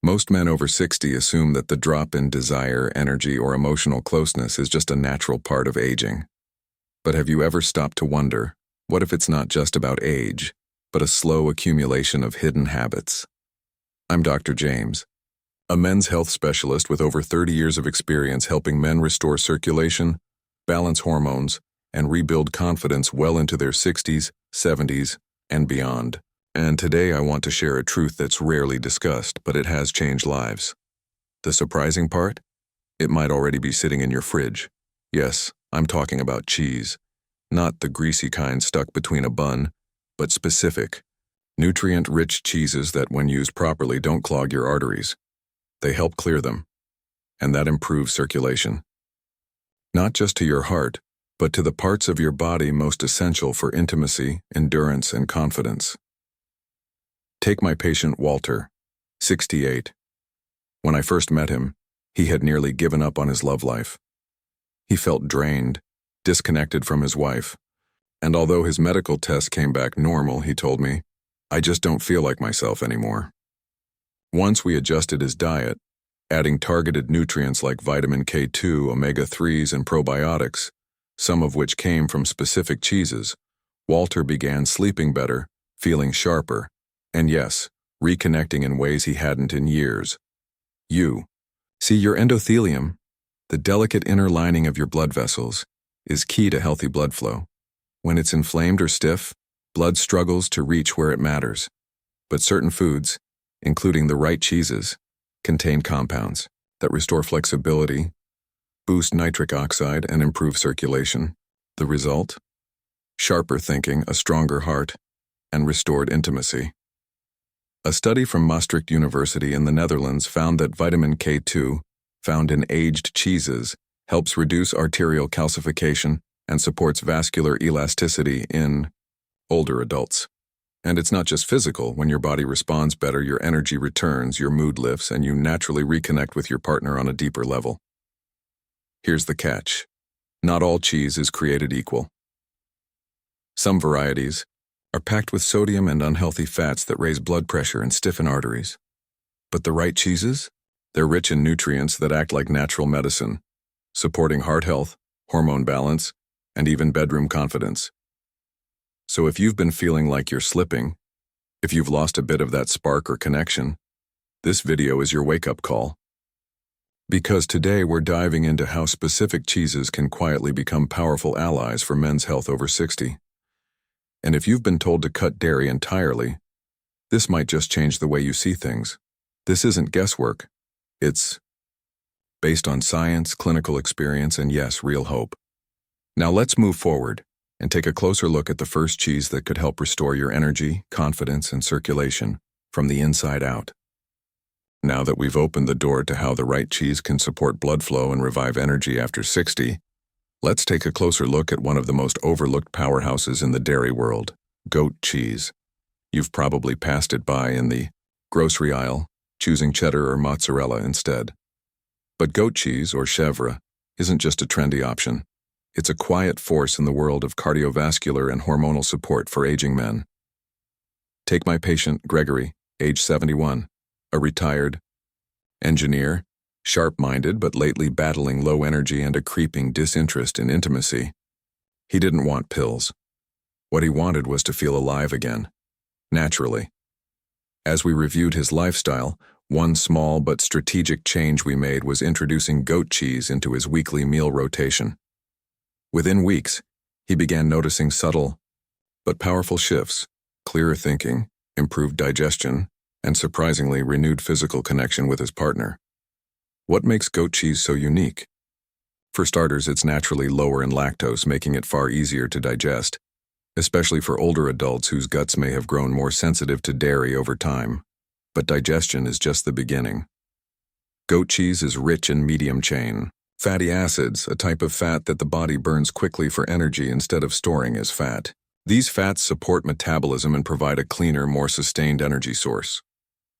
Most men over 60 assume that the drop in desire, energy, or emotional closeness is just a natural part of aging. But have you ever stopped to wonder, what if it's not just about age, but a slow accumulation of hidden habits? I'm Dr. James, a men's health specialist with over 30 years of experience helping men restore circulation, balance hormones, and rebuild confidence well into their 60s, 70s, and beyond. And today I want to share a truth that's rarely discussed, but it has changed lives. The surprising part? It might already be sitting in your fridge. Yes, I'm talking about cheese. Not the greasy kind stuck between a bun, but specific, nutrient-rich cheeses that when used properly don't clog your arteries. They help clear them, and that improves circulation. Not just to your heart, but to the parts of your body most essential for intimacy, endurance, and confidence. Take my patient Walter, 68. When I first met him, he had nearly given up on his love life. He felt drained, disconnected from his wife, and although his medical tests came back normal, he told me, "I just don't feel like myself anymore." Once we adjusted his diet, adding targeted nutrients like vitamin K2, omega-3s, and probiotics, some of which came from specific cheeses, Walter began sleeping better, feeling sharper, and yes, reconnecting in ways he hadn't in years. See, your endothelium, the delicate inner lining of your blood vessels, is key to healthy blood flow. When it's inflamed or stiff, blood struggles to reach where it matters. But certain foods, including the right cheeses, contain compounds that restore flexibility, boost nitric oxide, and improve circulation. The result? Sharper thinking, a stronger heart, and restored intimacy. A study from Maastricht University in the Netherlands found that vitamin K2, found in aged cheeses, helps reduce arterial calcification and supports vascular elasticity in older adults. And it's not just physical. When your body responds better, your energy returns, your mood lifts, and you naturally reconnect with your partner on a deeper level. Here's the catch. Not all cheese is created equal. Some varieties are packed with sodium and unhealthy fats that raise blood pressure and stiffen arteries. But the right cheeses? They're rich in nutrients that act like natural medicine, supporting heart health, hormone balance, and even bedroom confidence. So if you've been feeling like you're slipping, if you've lost a bit of that spark or connection, this video is your wake-up call. Because today we're diving into how specific cheeses can quietly become powerful allies for men's health over 60. And if you've been told to cut dairy entirely, this might just change the way you see things. This isn't guesswork. It's based on science, clinical experience, and yes, real hope. Now let's move forward and take a closer look at the first cheese that could help restore your energy, confidence, and circulation from the inside out. Now that we've opened the door to how the right cheese can support blood flow and revive energy after 60, let's take a closer look at one of the most overlooked powerhouses in the dairy world, goat cheese. You've probably passed it by in the grocery aisle, choosing cheddar or mozzarella instead. But goat cheese, or chèvre, isn't just a trendy option. It's a quiet force in the world of cardiovascular and hormonal support for aging men. Take my patient, Gregory, age 71, a retired engineer, sharp-minded but lately battling low energy and a creeping disinterest in intimacy. He didn't want pills. What he wanted was to feel alive again, naturally. As we reviewed his lifestyle, one small but strategic change we made was introducing goat cheese into his weekly meal rotation. Within weeks, he began noticing subtle but powerful shifts, clearer thinking, improved digestion, and surprisingly renewed physical connection with his partner. What makes goat cheese so unique? For starters, it's naturally lower in lactose, making it far easier to digest, especially for older adults whose guts may have grown more sensitive to dairy over time. But digestion is just the beginning. Goat cheese is rich in medium-chain fatty acids, a type of fat that the body burns quickly for energy instead of storing as fat. These fats support metabolism and provide a cleaner, more sustained energy source.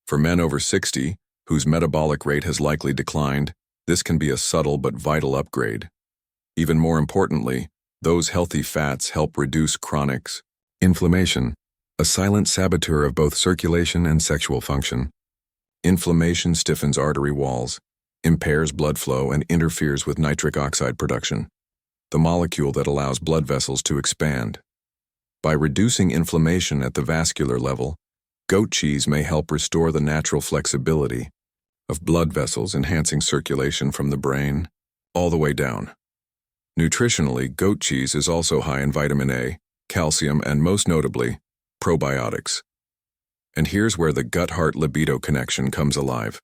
For men over 60, whose metabolic rate has likely declined, this can be a subtle but vital upgrade. Even more importantly, those healthy fats help reduce chronic inflammation, a silent saboteur of both circulation and sexual function. Inflammation stiffens artery walls, impairs blood flow, and interferes with nitric oxide production, the molecule that allows blood vessels to expand. By reducing inflammation at the vascular level, goat cheese may help restore the natural flexibility of blood vessels, enhancing circulation from the brain all the way down. Nutritionally, goat cheese is also high in vitamin A, calcium, and most notably, probiotics. And here's where the gut-heart libido connection comes alive.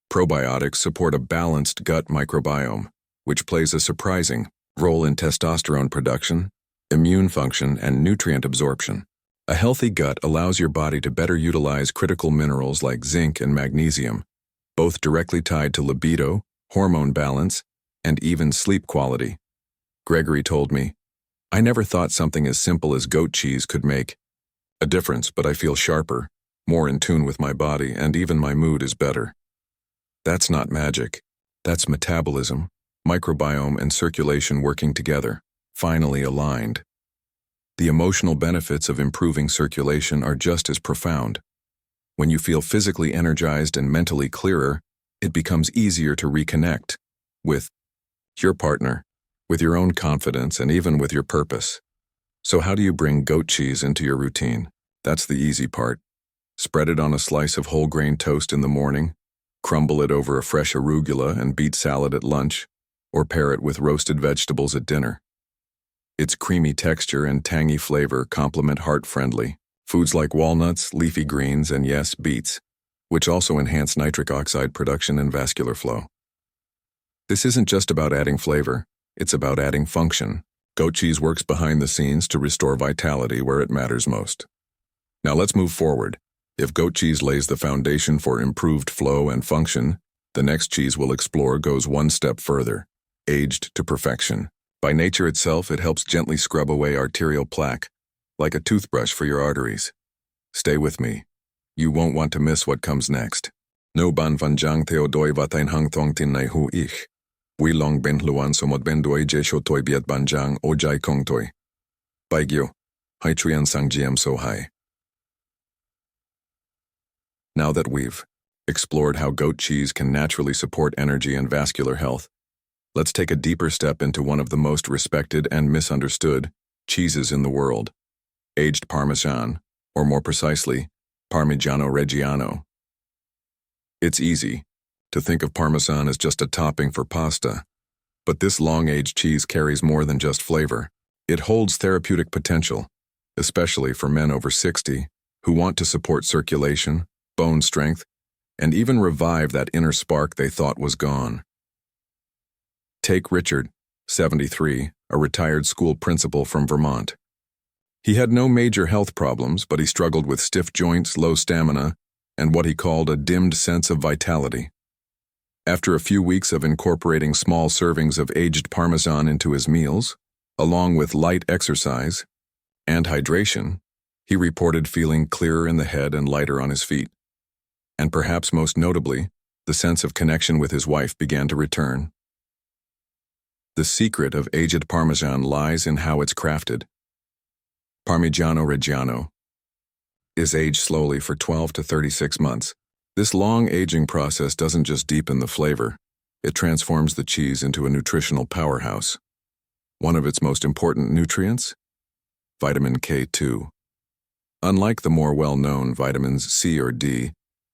Probiotics support a balanced gut microbiome, which plays a surprising role in testosterone production, immune function, and nutrient absorption. A healthy gut allows your body to better utilize critical minerals like zinc and magnesium, both directly tied to libido, hormone balance, and even sleep quality. Gregory told me, "I never thought something as simple as goat cheese could make a difference, but I feel sharper, more in tune with my body, and even my mood is better." That's not magic. That's metabolism, microbiome, and circulation working together, finally aligned. The emotional benefits of improving circulation are just as profound. When you feel physically energized and mentally clearer, it becomes easier to reconnect with your partner, with your own confidence, and even with your purpose. So how do you bring goat cheese into your routine? That's the easy part. Spread it on a slice of whole grain toast in the morning, crumble it over a fresh arugula and beet salad at lunch, or pair it with roasted vegetables at dinner. Its creamy texture and tangy flavor complement heart-friendly foods like walnuts, leafy greens, and yes, beets, which also enhance nitric oxide production and vascular flow. This isn't just about adding flavor, it's about adding function. Goat cheese works behind the scenes to restore vitality where it matters most. Now let's move forward. If goat cheese lays the foundation for improved flow and function, the next cheese we'll explore goes one step further, aged to perfection. By nature itself, it helps gently scrub away arterial plaque, like a toothbrush for your arteries. Stay with me. You won't want to miss what comes next. No ban vanjang theo doi vatain hang thong tin nai hu ich. We long ben luan somot ben doi jesho toi biet banjang o jai kong toi. Baigyo, hai trian sang gm so hai. Now that we've explored how goat cheese can naturally support energy and vascular health, let's take a deeper step into one of the most respected and misunderstood cheeses in the world, aged Parmesan, or more precisely, Parmigiano Reggiano. It's easy to think of Parmesan as just a topping for pasta, but this long-aged cheese carries more than just flavor. It holds therapeutic potential, especially for men over 60 who want to support circulation, bone strength, and even revive that inner spark they thought was gone. Take Richard, 73, a retired school principal from Vermont. He had no major health problems, but he struggled with stiff joints, low stamina, and what he called a dimmed sense of vitality. After a few weeks of incorporating small servings of aged Parmesan into his meals, along with light exercise and hydration, he reported feeling clearer in the head and lighter on his feet. And perhaps most notably, the sense of connection with his wife began to return. The secret of aged Parmesan lies in how it's crafted. Parmigiano Reggiano is aged slowly for 12 to 36 months. This long aging process doesn't just deepen the flavor, it transforms the cheese into a nutritional powerhouse. One of its most important nutrients? Vitamin K2. Unlike the more well-known vitamins C or D,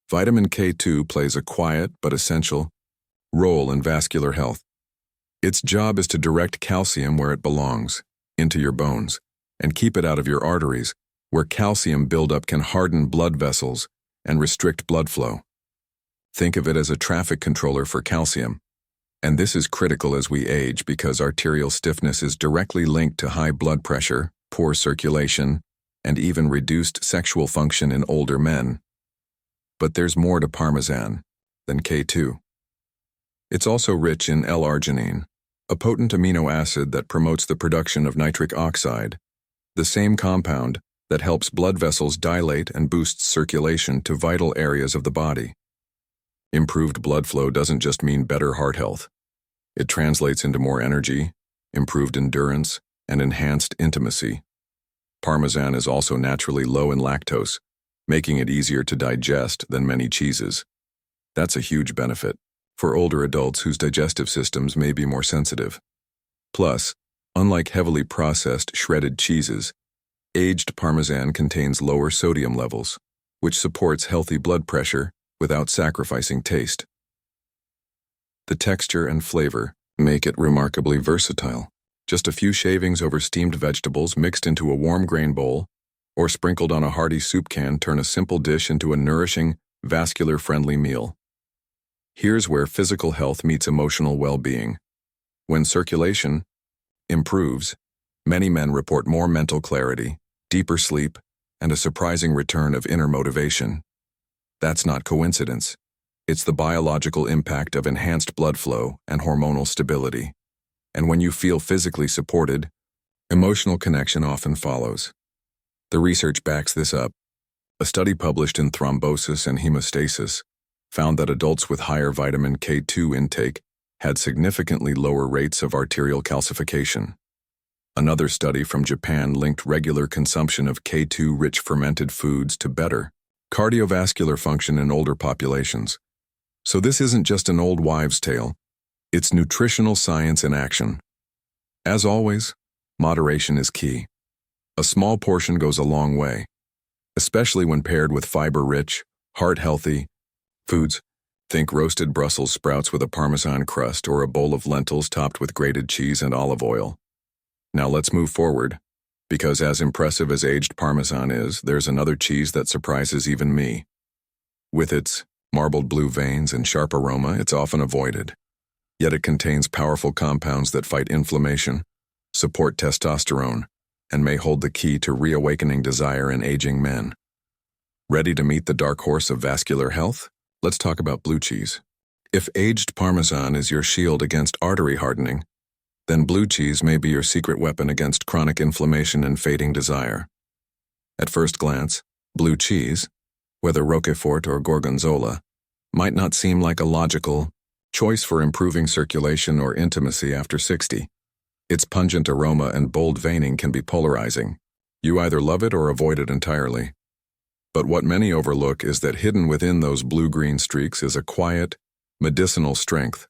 vitamin K2 plays a quiet but essential role in vascular health. Its job is to direct calcium where it belongs, into your bones, and keep it out of your arteries, where calcium buildup can harden blood vessels and restrict blood flow. Think of it as a traffic controller for calcium. And this is critical as we age because arterial stiffness is directly linked to high blood pressure, poor circulation, and even reduced sexual function in older men. But there's more to Parmesan than K2. It's also rich in L-arginine, a potent amino acid that promotes the production of nitric oxide, the same compound that helps blood vessels dilate and boosts circulation to vital areas of the body. Improved blood flow doesn't just mean better heart health. It translates into more energy, improved endurance, and enhanced intimacy. Parmesan is also naturally low in lactose, making it easier to digest than many cheeses. That's a huge benefit for older adults whose digestive systems may be more sensitive. Plus, unlike heavily processed shredded cheeses, aged Parmesan contains lower sodium levels, which supports healthy blood pressure without sacrificing taste. The texture and flavor make it remarkably versatile. Just a few shavings over steamed vegetables mixed into a warm grain bowl or sprinkled on a hearty soup can turn a simple dish into a nourishing, vascular-friendly meal. Here's where physical health meets emotional well-being. When circulation improves, many men report more mental clarity, deeper sleep, and a surprising return of inner motivation. That's not coincidence. It's the biological impact of enhanced blood flow and hormonal stability. And when you feel physically supported, emotional connection often follows. The research backs this up. A study published in Thrombosis and Hemostasis found that adults with higher vitamin K2 intake had significantly lower rates of arterial calcification. Another study from Japan linked regular consumption of K2-rich fermented foods to better cardiovascular function in older populations. So this isn't just an old wives' tale, it's nutritional science in action. As always, moderation is key. A small portion goes a long way, especially when paired with fiber-rich, heart-healthy foods. Think roasted Brussels sprouts with a Parmesan crust or a bowl of lentils topped with grated cheese and olive oil. Now let's move forward, because as impressive as aged Parmesan is, there's another cheese that surprises even me. With its marbled blue veins and sharp aroma, it's often avoided. Yet it contains powerful compounds that fight inflammation, support testosterone, and may hold the key to reawakening desire in aging men. Ready to meet the dark horse of vascular health? Let's talk about blue cheese. If aged Parmesan is your shield against artery hardening, then blue cheese may be your secret weapon against chronic inflammation and fading desire. At first glance, blue cheese, whether Roquefort or Gorgonzola, might not seem like a logical choice for improving circulation or intimacy after 60. Its pungent aroma and bold veining can be polarizing. You either love it or avoid it entirely. But what many overlook is that hidden within those blue-green streaks is a quiet, medicinal strength,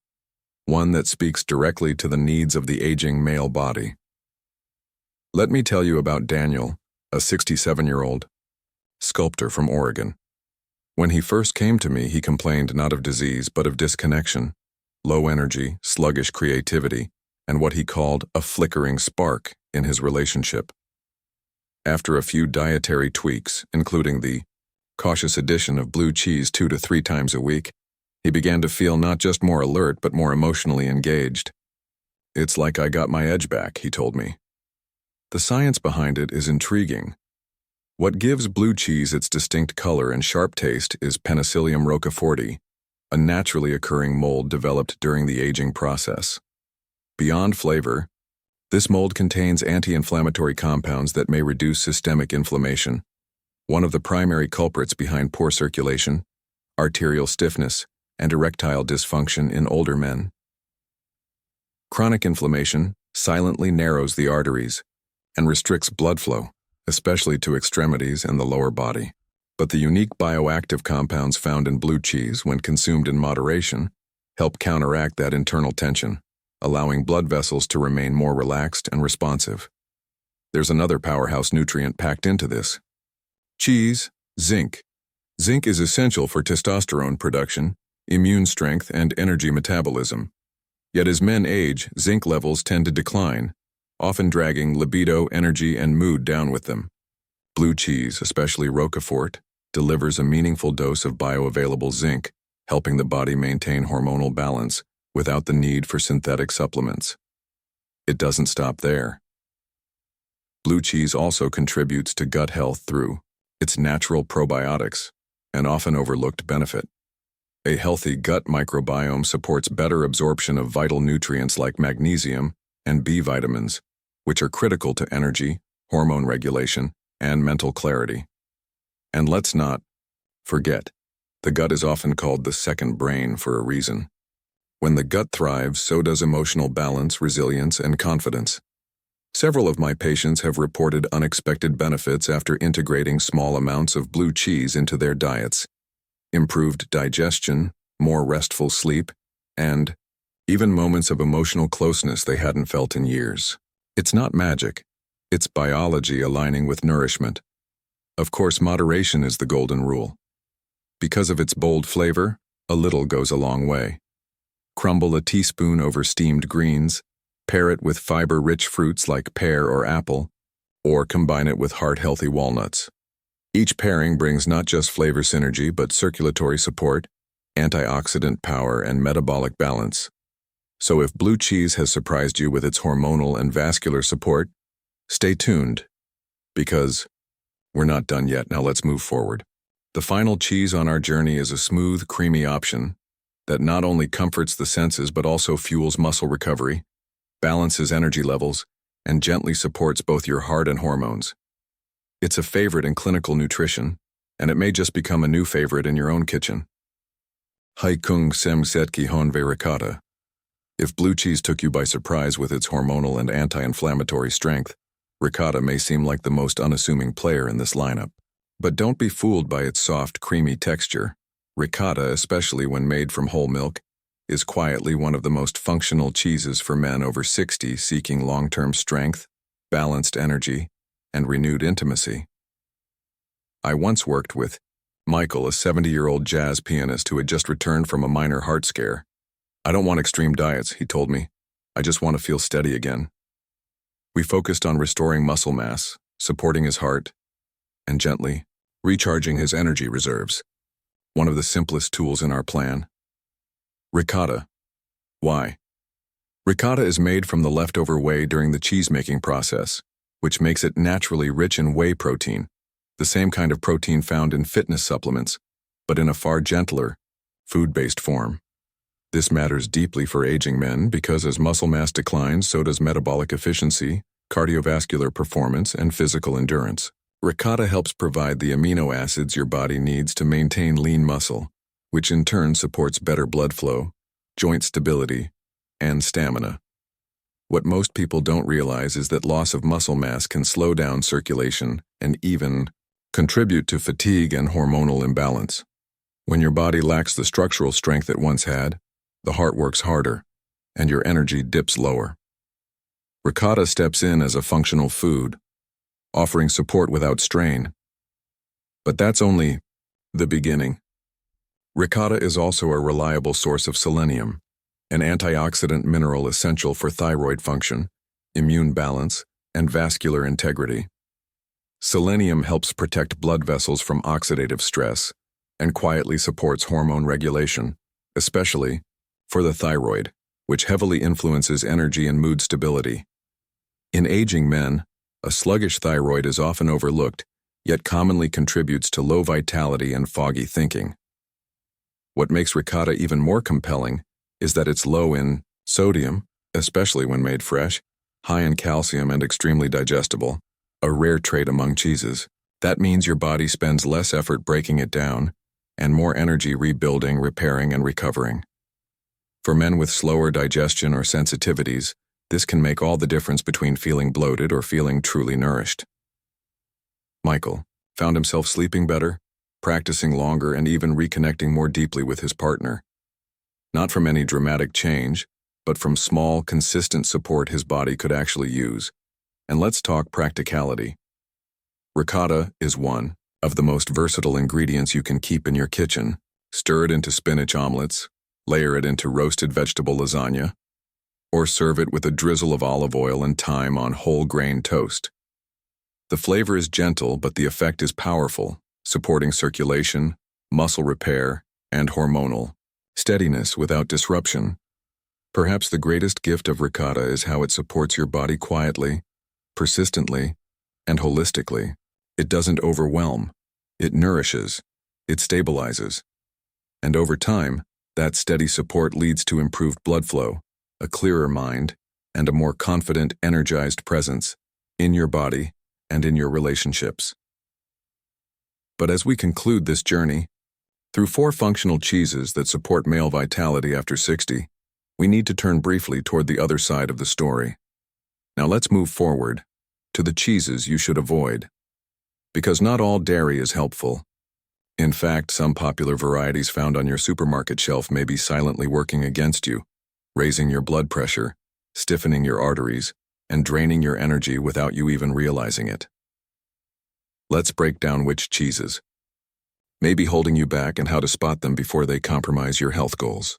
one that speaks directly to the needs of the aging male body. Let me tell you about Daniel, a 67-year-old sculptor from Oregon. When he first came to me, he complained not of disease but of disconnection, low energy, sluggish creativity, and what he called a flickering spark in his relationship. After a few dietary tweaks, including the cautious addition of blue cheese 2 to 3 times a week, he began to feel not just more alert but more emotionally engaged. "It's like I got my edge back," he told me. The science behind it is intriguing. What gives blue cheese its distinct color and sharp taste is Penicillium roqueforti, a naturally occurring mold developed during the aging process. Beyond flavor, this mold contains anti-inflammatory compounds that may reduce systemic inflammation, one of the primary culprits behind poor circulation, arterial stiffness, and erectile dysfunction in older men. Chronic inflammation silently narrows the arteries and restricts blood flow, especially to extremities and the lower body. But the unique bioactive compounds found in blue cheese, when consumed in moderation, help counteract that internal tension, allowing blood vessels to remain more relaxed and responsive. There's another powerhouse nutrient packed into this. Cheese, zinc. Zinc is essential for testosterone production, immune strength, and energy metabolism. Yet as men age, zinc levels tend to decline, often dragging libido, energy, and mood down with them. Blue cheese, especially Roquefort, delivers a meaningful dose of bioavailable zinc, helping the body maintain hormonal balance without the need for synthetic supplements. It doesn't stop there. Blue cheese also contributes to gut health through its natural probiotics, an often overlooked benefit. A healthy gut microbiome supports better absorption of vital nutrients like magnesium and B vitamins, which are critical to energy, hormone regulation, and mental clarity. And let's not forget, the gut is often called the second brain for a reason. When the gut thrives, so does emotional balance, resilience, and confidence. Several of my patients have reported unexpected benefits after integrating small amounts of blue cheese into their diets. Improved digestion, more restful sleep, and even moments of emotional closeness they hadn't felt in years. It's not magic. It's biology aligning with nourishment. Of course, moderation is the golden rule. Because of its bold flavor, a little goes a long way. Crumble a teaspoon over steamed greens, pair it with fiber-rich fruits like pear or apple, or combine it with heart-healthy walnuts. Each pairing brings not just flavor synergy but circulatory support, antioxidant power, and metabolic balance. So if blue cheese has surprised you with its hormonal and vascular support, stay tuned, because we're not done yet. Now let's move forward. The final cheese on our journey is a smooth, creamy option that not only comforts the senses but also fuels muscle recovery, balances energy levels, and gently supports both your heart and hormones. It's a favorite in clinical nutrition, and it may just become a new favorite in your own kitchen. Hai Kung Sem Setki Honve Ricotta. If blue cheese took you by surprise with its hormonal and anti-inflammatory strength, ricotta may seem like the most unassuming player in this lineup. But don't be fooled by its soft, creamy texture. Ricotta, especially when made from whole milk, is quietly one of the most functional cheeses for men over 60 seeking long-term strength, balanced energy, and renewed intimacy. I once worked with Michael, a 70-year-old jazz pianist who had just returned from a minor heart scare. "I don't want extreme diets," he told me. "I just want to feel steady again." We focused on restoring muscle mass, supporting his heart, and gently recharging his energy reserves. One of the simplest tools in our plan. Ricotta. Why? Ricotta is made from the leftover whey during the cheese-making process, which makes it naturally rich in whey protein, the same kind of protein found in fitness supplements, but in a far gentler, food-based form. This matters deeply for aging men because as muscle mass declines, so does metabolic efficiency, cardiovascular performance, and physical endurance. Ricotta helps provide the amino acids your body needs to maintain lean muscle, which in turn supports better blood flow, joint stability, and stamina. What most people don't realize is that loss of muscle mass can slow down circulation and even contribute to fatigue and hormonal imbalance. When your body lacks the structural strength it once had, the heart works harder, and your energy dips lower. Ricotta steps in as a functional food, offering support without strain. But that's only the beginning. Ricotta is also a reliable source of selenium, an antioxidant mineral essential for thyroid function, immune balance, and vascular integrity. Selenium helps protect blood vessels from oxidative stress and quietly supports hormone regulation, especially for the thyroid, which heavily influences energy and mood stability. In aging men, a sluggish thyroid is often overlooked, yet commonly contributes to low vitality and foggy thinking. What makes ricotta even more compelling is that it's low in sodium, especially when made fresh, high in calcium, and extremely digestible, a rare trait among cheeses. That means your body spends less effort breaking it down and more energy rebuilding, repairing, and recovering. For men with slower digestion or sensitivities, this can make all the difference between feeling bloated or feeling truly nourished. Michael found himself sleeping better, practicing longer, and even reconnecting more deeply with his partner. Not from any dramatic change, but from small, consistent support his body could actually use. And let's talk practicality. Ricotta is one of the most versatile ingredients you can keep in your kitchen. Stir it into spinach omelets, layer it into roasted vegetable lasagna, or serve it with a drizzle of olive oil and thyme on whole grain toast. The flavor is gentle, but the effect is powerful, supporting circulation, muscle repair, and hormonal steadiness without disruption. Perhaps the greatest gift of ricotta is how it supports your body quietly, persistently, and holistically. It doesn't overwhelm, it nourishes, it stabilizes. And over time, that steady support leads to improved blood flow, a clearer mind, and a more confident, energized presence in your body and in your relationships. But as we conclude this journey, through 4 functional cheeses that support male vitality after 60, we need to turn briefly toward the other side of the story. Now let's move forward to the cheeses you should avoid. Because not all dairy is helpful, In fact, some popular varieties found on your supermarket shelf may be silently working against you, raising your blood pressure, stiffening your arteries, and draining your energy without you even realizing it. Let's break down which cheeses may be holding you back and how to spot them before they compromise your health goals.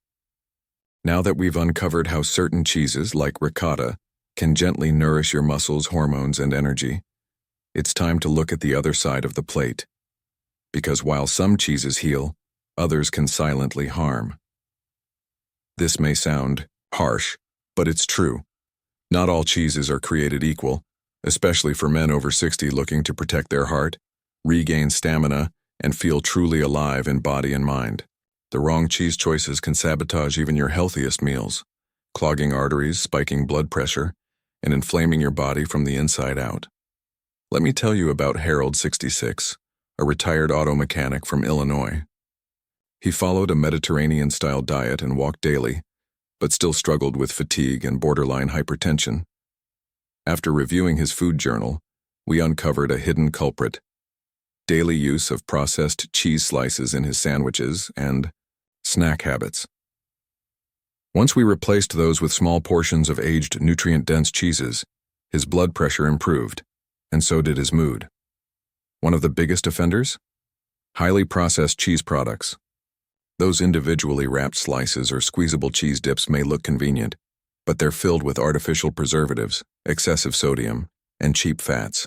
Now that we've uncovered how certain cheeses, like ricotta, can gently nourish your muscles, hormones, and energy, it's time to look at the other side of the plate. Because while some cheeses heal, others can silently harm. This may sound harsh, but it's true. Not all cheeses are created equal, especially for men over 60 looking to protect their heart, regain stamina, and feel truly alive in body and mind. The wrong cheese choices can sabotage even your healthiest meals, clogging arteries, spiking blood pressure, and inflaming your body from the inside out. Let me tell you about Harold, 66, a retired auto mechanic from Illinois. He followed a Mediterranean-style diet and walked daily, but still struggled with fatigue and borderline hypertension. After reviewing his food journal, we uncovered a hidden culprit: daily use of processed cheese slices in his sandwiches and snack habits. Once we replaced those with small portions of aged, nutrient-dense cheeses, his blood pressure improved, and so did his mood. One of the biggest offenders? Highly processed cheese products. Those individually wrapped slices or squeezable cheese dips may look convenient, but they're filled with artificial preservatives, excessive sodium, and cheap fats.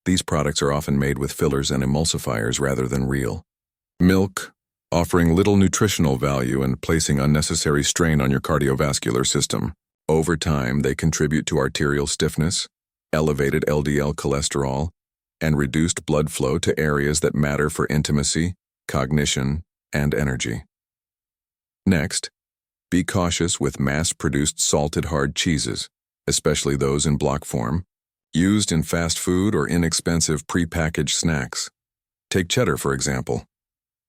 These products are often made with fillers and emulsifiers rather than real milk, offering little nutritional value and placing unnecessary strain on your cardiovascular system. Over time, they contribute to arterial stiffness, elevated LDL cholesterol, and reduced blood flow to areas that matter for intimacy, cognition, and energy. Next, be cautious with mass-produced salted hard cheeses, especially those in block form, used in fast food or inexpensive pre-packaged snacks. Take cheddar, for example.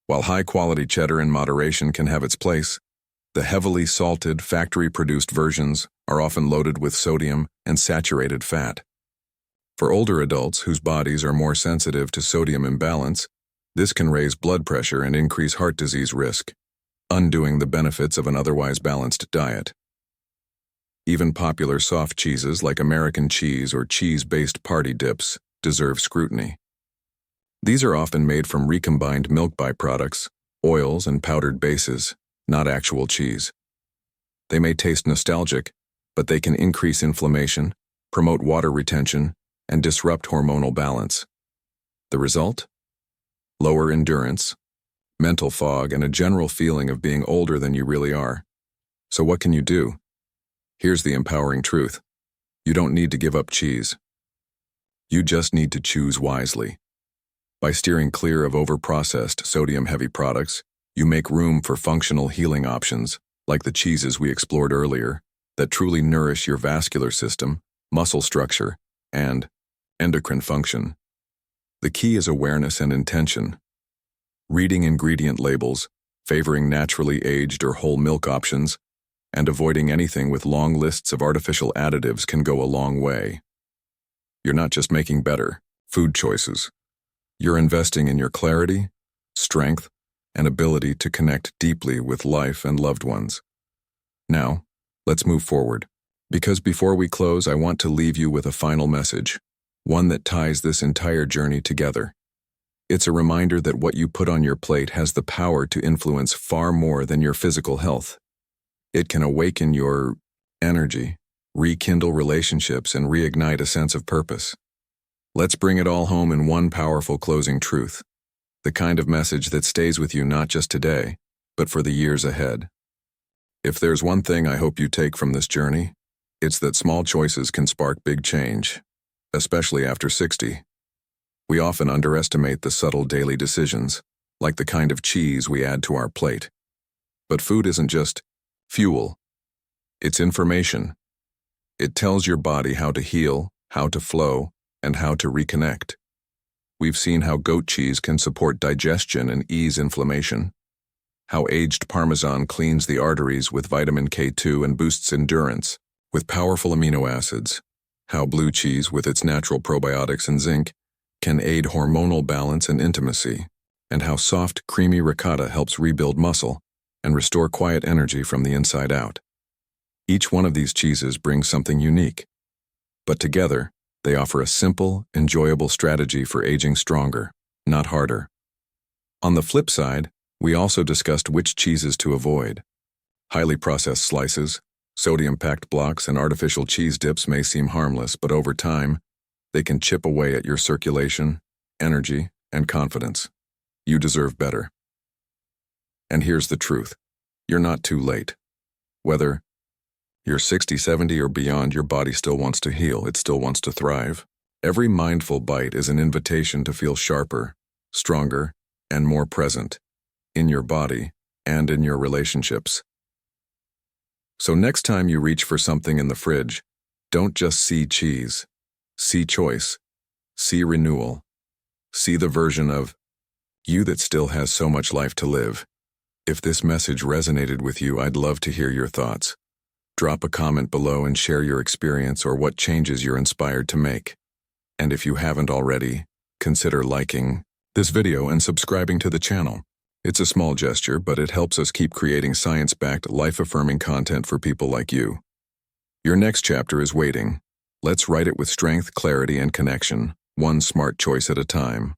While high-quality cheddar in moderation can have its place, the heavily salted, factory-produced versions are often loaded with sodium and saturated fat. For older adults whose bodies are more sensitive to sodium imbalance, this can raise blood pressure and increase heart disease risk, undoing the benefits of an otherwise balanced diet. Even popular soft cheeses like American cheese or cheese-based party dips deserve scrutiny. These are often made from recombined milk byproducts, oils, and powdered bases, not actual cheese. They may taste nostalgic, but they can increase inflammation, promote water retention, and disrupt hormonal balance. The result? Lower endurance, mental fog, and a general feeling of being older than you really are. So what can you do? Here's the empowering truth. You don't need to give up cheese. You just need to choose wisely. By steering clear of overprocessed, sodium-heavy products, you make room for functional healing options, like the cheeses we explored earlier, that truly nourish your vascular system, muscle structure, and endocrine function. The key is awareness and intention. Reading ingredient labels, favoring naturally aged or whole milk options, and avoiding anything with long lists of artificial additives can go a long way. You're not just making better food choices. You're investing in your clarity, strength, and ability to connect deeply with life and loved ones. Now, let's move forward. Because before we close, I want to leave you with a final message, one that ties this entire journey together. It's a reminder that what you put on your plate has the power to influence far more than your physical health. It can awaken your energy, rekindle relationships, and reignite a sense of purpose. Let's bring it all home in one powerful closing truth, the kind of message that stays with you not just today, but for the years ahead. If there's one thing I hope you take from this journey, it's that small choices can spark big change, especially after 60. We often underestimate the subtle daily decisions, like the kind of cheese we add to our plate. But food isn't just fuel. It's information. It tells your body how to heal, how to flow, and how to reconnect. We've seen how goat cheese can support digestion and ease inflammation, how aged Parmesan cleans the arteries with vitamin K2 and boosts endurance with powerful amino acids, how blue cheese with its natural probiotics and zinc can aid hormonal balance and intimacy, and how soft, creamy ricotta helps rebuild muscle and restore quiet energy from the inside out. Each one of these cheeses brings something unique, but together, they offer a simple, enjoyable strategy for aging stronger, not harder. On the flip side, we also discussed which cheeses to avoid. Highly processed slices, sodium-packed blocks, and artificial cheese dips may seem harmless, but over time, they can chip away at your circulation, energy, and confidence. You deserve better. And here's the truth. You're not too late. Whether you're 60, 70, or beyond, your body still wants to heal. It still wants to thrive. Every mindful bite is an invitation to feel sharper, stronger, and more present in your body and in your relationships. So next time you reach for something in the fridge, don't just see cheese. See choice. See renewal. See the version of you that still has so much life to live. If this message resonated with you, I'd love to hear your thoughts. Drop a comment below and share your experience or what changes you're inspired to make. And if you haven't already, consider liking this video and subscribing to the channel. It's a small gesture, but it helps us keep creating science-backed, life-affirming content for people like you. Your next chapter is waiting. Let's write it with strength, clarity, and connection, one smart choice at a time.